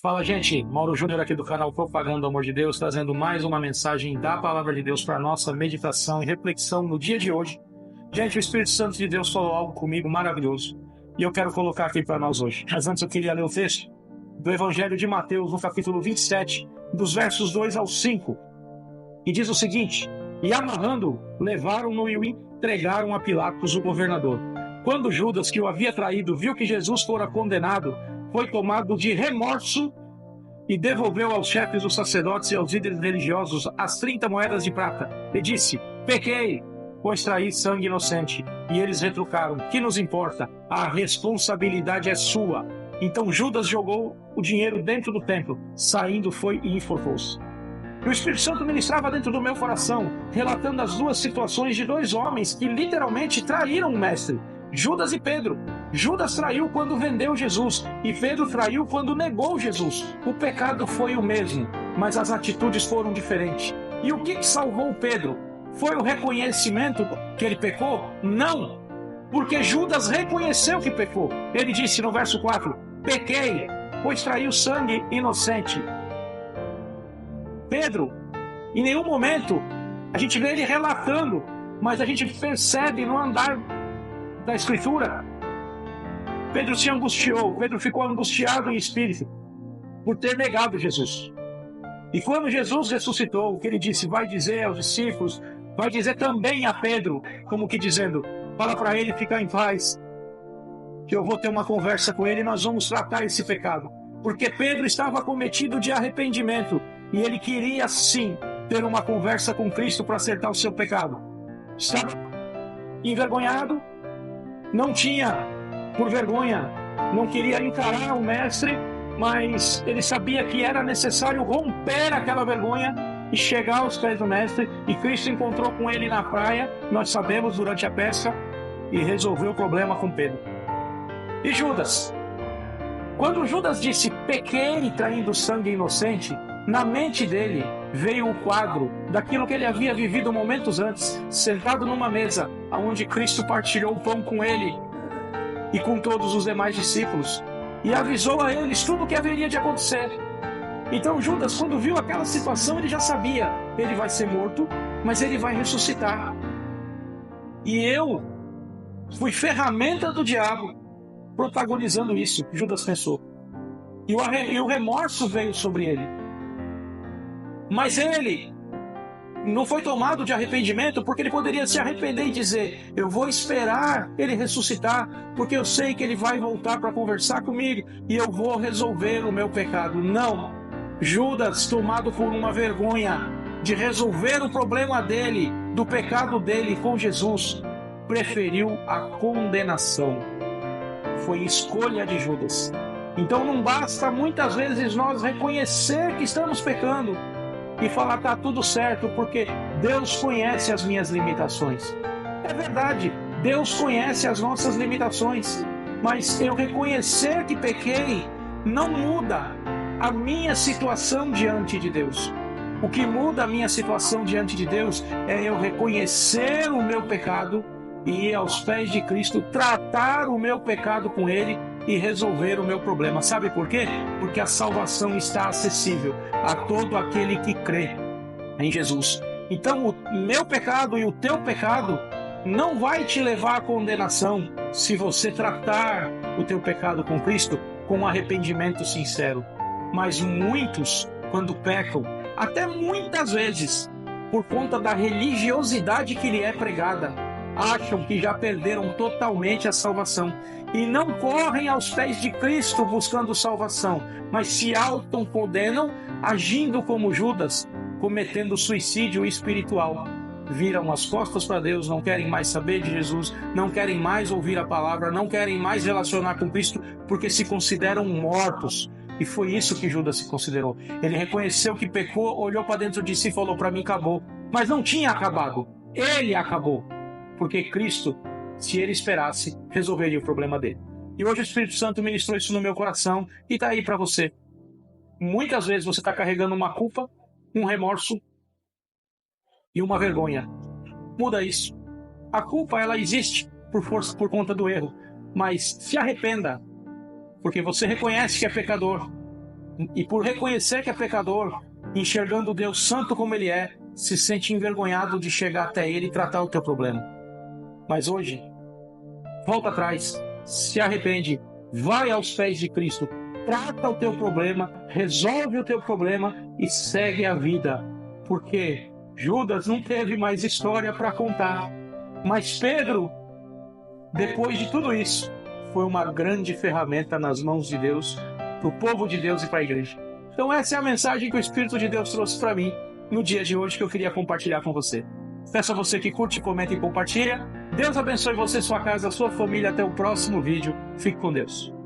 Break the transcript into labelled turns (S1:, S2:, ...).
S1: Fala, gente. Mauro Júnior aqui do canal Propagando o Amor de Deus, trazendo mais uma mensagem da Palavra de Deus para nossa meditação e reflexão no dia de hoje. Gente, o Espírito Santo de Deus falou algo comigo maravilhoso e eu quero colocar aqui para nós hoje. Mas antes eu queria ler o texto do Evangelho de Mateus, no capítulo 27, dos versos 2 ao 5, e diz o seguinte: E amarrando-o, levaram-no e o entregaram a Pilatos, o governador. Quando Judas, que o havia traído, viu que Jesus fora condenado, foi tomado de remorso e devolveu aos chefes dos sacerdotes e aos líderes religiosos as 30 moedas de prata. E disse: Pequei, pois traí sangue inocente. E eles retrucaram: Que nos importa? A responsabilidade é sua. Então Judas jogou o dinheiro dentro do templo, saindo foi e enforcou-se. E o Espírito Santo ministrava dentro do meu coração, relatando as duas situações de dois homens que literalmente traíram o Mestre, Judas e Pedro. Judas traiu quando vendeu Jesus e Pedro traiu quando negou Jesus. O pecado foi o mesmo, mas as atitudes foram diferentes. E o que salvou Pedro? Foi o reconhecimento que ele pecou? Não, porque Judas reconheceu que pecou. Ele disse no verso 4: Pequei, pois traí o sangue inocente. Pedro, em nenhum momento a gente vê ele relatando, mas a gente percebe no andar da Escritura, Pedro se angustiou, Pedro ficou angustiado em espírito por ter negado Jesus. E quando Jesus ressuscitou, o que ele disse? Vai dizer aos discípulos, vai dizer também a Pedro, como que dizendo: fala para ele ficar em paz, que eu vou ter uma conversa com ele e nós vamos tratar esse pecado. Porque Pedro estava cometido de arrependimento e ele queria sim ter uma conversa com Cristo para acertar o seu pecado. Estava envergonhado, não tinha por vergonha, não queria encarar o Mestre, mas ele sabia que era necessário romper aquela vergonha e chegar aos pés do Mestre. E Cristo encontrou com ele na praia, nós sabemos, durante a pesca, e resolveu o problema com Pedro. E Judas? Quando Judas disse pequei traindo sangue inocente, na mente dele veio o quadro daquilo que ele havia vivido momentos antes, sentado numa mesa, onde Cristo partilhou o pão com ele e com todos os demais discípulos, e avisou a eles tudo o que haveria de acontecer. Então Judas, quando viu aquela situação, ele já sabia: ele vai ser morto, mas ele vai ressuscitar. E eu fui ferramenta do diabo protagonizando isso, Judas pensou. E o remorso veio sobre ele. Mas ele não foi tomado de arrependimento, porque ele poderia se arrepender e dizer: eu vou esperar ele ressuscitar, porque eu sei que ele vai voltar para conversar comigo e eu vou resolver o meu pecado. Não. Judas, tomado por uma vergonha de resolver o problema dele, do pecado dele com Jesus, preferiu a condenação. Foi escolha de Judas. Então não basta muitas vezes nós reconhecer que estamos pecando e falar: tá tudo certo, porque Deus conhece as minhas limitações. É verdade, Deus conhece as nossas limitações, mas eu reconhecer que pequei não muda a minha situação diante de Deus. O que muda a minha situação diante de Deus é eu reconhecer o meu pecado e ir aos pés de Cristo, tratar o meu pecado com Ele e resolver o meu problema. Sabe por quê? Porque a salvação está acessível a todo aquele que crê em Jesus. Então o meu pecado e o teu pecado não vai te levar à condenação se você tratar o teu pecado com Cristo com arrependimento sincero. Mas muitos, quando pecam, até muitas vezes, por conta da religiosidade que lhe é pregada, acham que já perderam totalmente a salvação e não correm aos pés de Cristo buscando salvação, mas se autocondenam, agindo como Judas, cometendo suicídio espiritual. Viram as costas para Deus, não querem mais saber de Jesus, não querem mais ouvir a palavra, não querem mais relacionar com Cristo, porque se consideram mortos. E foi isso que Judas se considerou. Ele reconheceu que pecou, olhou para dentro de si e falou: para mim acabou. Mas não tinha acabado, ele acabou. Porque Cristo, se ele esperasse, resolveria o problema dele. E hoje o Espírito Santo ministrou isso no meu coração e está aí para você. Muitas vezes você está carregando uma culpa, um remorso e uma vergonha. Muda isso. A culpa, ela existe por conta do erro, mas se arrependa, porque você reconhece que é pecador. e por reconhecer que é pecador, enxergando Deus santo como Ele é, se sente envergonhado de chegar até Ele e tratar o teu problema. Mas hoje, volta atrás, se arrepende, vai aos pés de Cristo, trata o teu problema, resolve o teu problema e segue a vida. Porque Judas não teve mais história para contar, mas Pedro, depois de tudo isso, foi uma grande ferramenta nas mãos de Deus, para o povo de Deus e para a igreja. Então essa é a mensagem que o Espírito de Deus trouxe para mim no dia de hoje, que eu queria compartilhar com você. Peço a você que curte, comenta e compartilha. Deus abençoe você, sua casa, sua família. Até o próximo vídeo. Fique com Deus.